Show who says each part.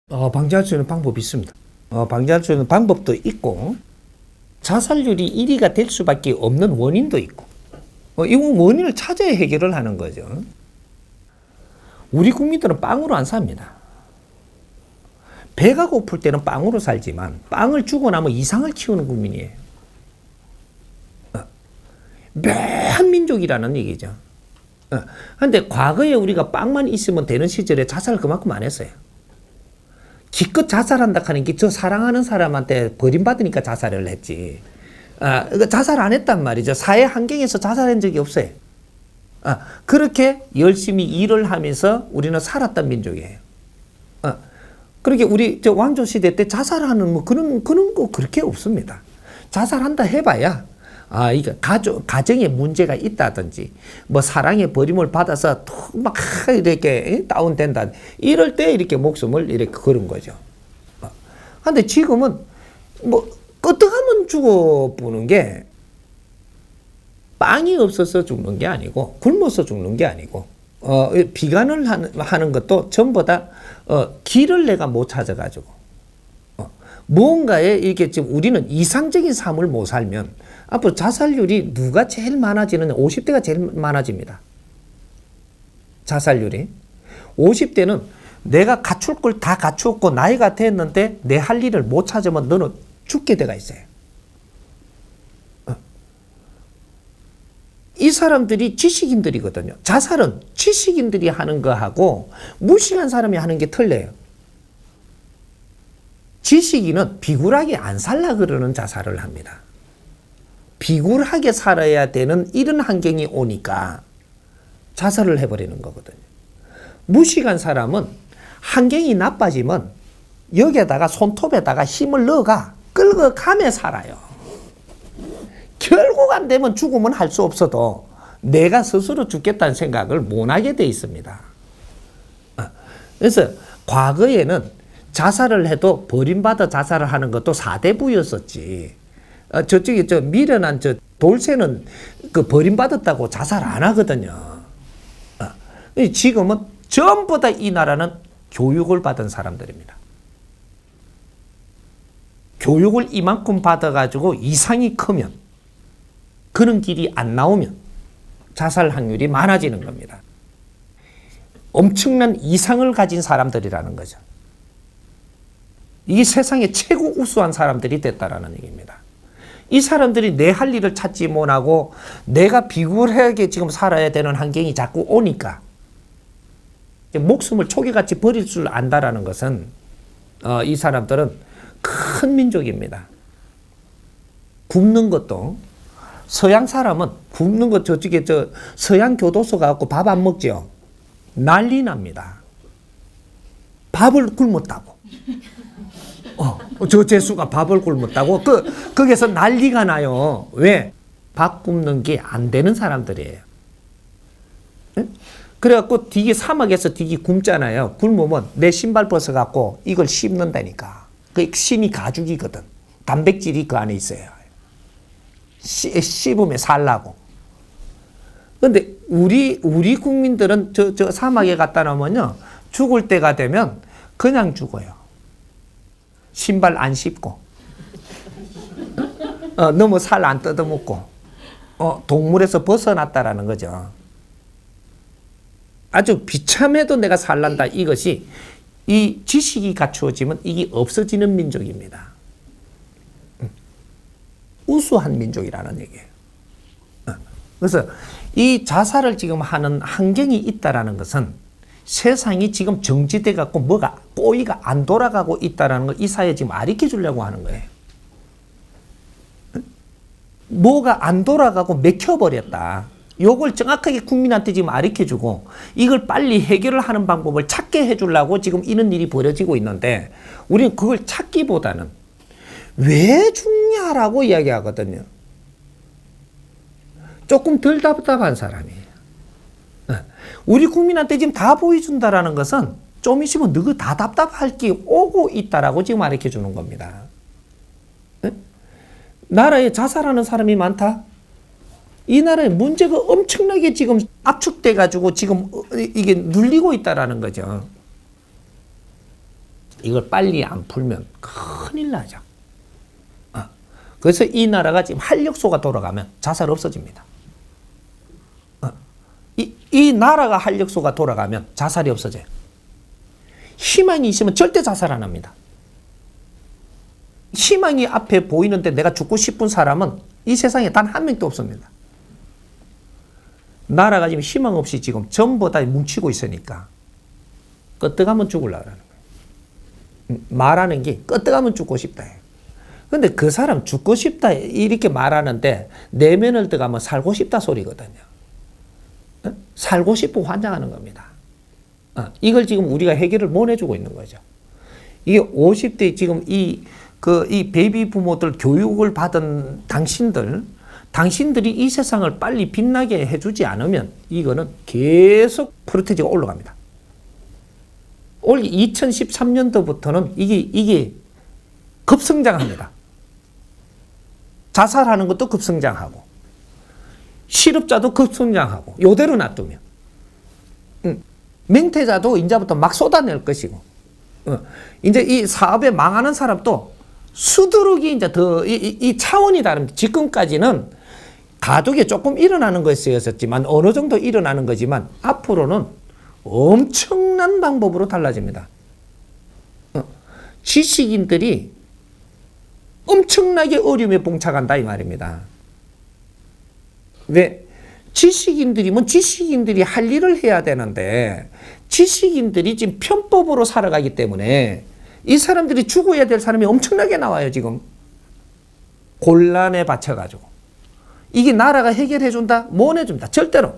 Speaker 1: 방지할 수 있는 방법이 있습니다. 방지할 수 있는 방법도 있고, 자살률이 1위가 될 수밖에 없는 원인도 있고, 이건 원인을 찾아야 해결을 하는 거죠. 우리 국민들은 빵으로 안 삽니다. 배가 고플 때는 빵으로 살지만, 빵을 주고 나면 이상을 키우는 국민이에요. 묘한 민족이라는 얘기죠. 그런데 과거에 우리가 빵만 있으면 되는 시절에 자살을 그만큼 안 했어요. 기껏 자살한다 하는 게 저 사랑하는 사람한테 버림받으니까 자살을 했지. 자살 안 했단 말이죠. 사회 환경에서 자살한 적이 없어요. 그렇게 열심히 일을 하면서 우리는 살았던 민족이에요. 그렇게 우리 저 왕조 시대 때 자살하는 뭐 그런 거 그렇게 없습니다. 자살한다 해봐야 이거 가정에 문제가 있다든지 뭐 사랑의 버림을 받아서 막 이렇게 다운된다 이럴 때 이렇게 목숨을 이렇게 걸은 거죠. 근데 지금은 뭐 끄떡하면 죽어보는 게 빵이 없어서 죽는 게 아니고 굶어서 죽는 게 아니고 비관을 하는 것도 전부 다 길을 내가 못 찾아가지고 무언가에 이게 지금 우리는 이상적인 삶을 못 살면 앞으로 자살률이 누가 제일 많아지느냐? 50대가 제일 많아집니다. 자살률이. 50대는 내가 갖출 걸 다 갖추었고 나이가 됐는데 내 할 일을 못 찾으면 너는 죽게 돼가 있어요. 이 사람들이 지식인들이거든요. 자살은 지식인들이 하는 거하고 무식한 사람이 하는 게 틀려요. 지식인은 비굴하게 안 살라 그러는 자살을 합니다. 비굴하게 살아야 되는 이런 환경이 오니까 자살을 해버리는 거거든요. 무식한 사람은 환경이 나빠지면 여기에다가 손톱에다가 힘을 넣어가 끌고 가며 살아요. 결국 안 되면 죽으면 할 수 없어도 내가 스스로 죽겠다는 생각을 못 하게 돼 있습니다. 그래서 과거에는 자살을 해도 버림받아 자살을 하는 것도 사대부였었지. 저쪽에 미련한 돌쇠는 그 버림받았다고 자살 안 하거든요. 지금은 전부 다 이 나라는 교육을 받은 사람들입니다. 교육을 이만큼 받아가지고 이상이 크면 그런 길이 안 나오면 자살 확률이 많아지는 겁니다. 엄청난 이상을 가진 사람들이라는 거죠. 이게 세상에 최고 우수한 사람들이 됐다라는 얘기입니다. 이 사람들이 내 할 일을 찾지 못하고 내가 비굴하게 지금 살아야 되는 환경이 자꾸 오니까 목숨을 초계같이 버릴 줄 안다라는 것은 이 사람들은 큰 민족입니다. 굶는 것도 서양 사람은 굶는 것 저쪽에 서양 교도소 가고 밥 안 먹죠. 난리 납니다. 밥을 굶었다고. 저 재수가 밥을 굶었다고 거기서 난리가 나요. 왜? 밥 굶는 게 안 되는 사람들이에요. 네? 그래갖고 뒤에 사막에서 뒤에 굶잖아요. 굶으면 내 신발 벗어갖고 이걸 씹는다니까. 그 신이 가죽이거든. 단백질이 그 안에 있어요. 씹으면 살라고. 근데 우리 국민들은 저 사막에 갖다 놓으면요. 죽을 때가 되면 그냥 죽어요. 신발 안 씹고, 너무 살 안 뜯어먹고, 동물에서 벗어났다라는 거죠. 아주 비참해도 내가 살란다. 이것이 이 지식이 갖추어지면 이게 없어지는 민족입니다. 우수한 민족이라는 얘기예요. 그래서 이 자살을 지금 하는 환경이 있다라는 것은 세상이 지금 정지돼 갖고 뭐가 꼬이가 안 돌아가고 있다라는 걸 이 사회에 지금 가르쳐 주려고 하는 거예요. 뭐가 안 돌아가고 맥혀버렸다. 요걸 정확하게 국민한테 지금 가르쳐 주고 이걸 빨리 해결을 하는 방법을 찾게 해주려고 지금 이런 일이 벌어지고 있는데 우리는 그걸 찾기보다는 왜 죽냐라고 이야기하거든요. 조금 덜 답답한 사람이에요. 우리 국민한테 지금 다 보여준다라는 것은 좀 있으면 너가 다 답답할 게 오고 있다라고 지금 가르쳐 주는 겁니다. 나라에 자살하는 사람이 많다? 이 나라에 문제가 엄청나게 지금 압축돼 가지고 지금 이게 눌리고 있다라는 거죠. 이걸 빨리 안 풀면 큰일 나죠. 그래서 이 나라가 지금 활력소가 돌아가면 자살 없어집니다. 이 나라가 활력소가 돌아가면 자살이 없어져요. 희망이 있으면 절대 자살 안 합니다. 희망이 앞에 보이는데 내가 죽고 싶은 사람은 이 세상에 단 한 명도 없습니다. 나라가 지금 희망 없이 지금 전부 다 뭉치고 있으니까 끄떡하면 죽으려고 하는 거예요. 말하는 게 끄떡하면 죽고 싶다. 근데 그 사람 죽고 싶다 이렇게 말하는데 내면을 들어가면 살고 싶다 소리거든요. 살고 싶고 환장하는 겁니다. 이걸 지금 우리가 해결을 못 해주고 있는 거죠. 이게 50대 지금 이 베이비 부모들 교육을 받은 당신들이 이 세상을 빨리 빛나게 해주지 않으면 이거는 계속 프로테지가 올라갑니다. 올 2013년도부터는 이게 급성장합니다. 자살하는 것도 급성장하고 실업자도 급성장하고 요대로 놔두면 맹태자도 이제부터 막 쏟아낼 것이고 이제 이 사업에 망하는 사람도 수두룩이 이제 더 이 차원이 다릅니다. 지금까지는 가족에 조금 일어나는 것이었지만 어느 정도 일어나는 거지만 앞으로는 엄청난 방법으로 달라집니다. 지식인들이 엄청나게 어려움에 봉착한다 이 말입니다. 왜? 지식인들이 할 일을 해야 되는데 지식인들이 지금 편법으로 살아가기 때문에 이 사람들이 죽어야 될 사람이 엄청나게 나와요 지금. 곤란에 받쳐가지고. 이게 나라가 해결해 준다? 못 해준다. 절대로.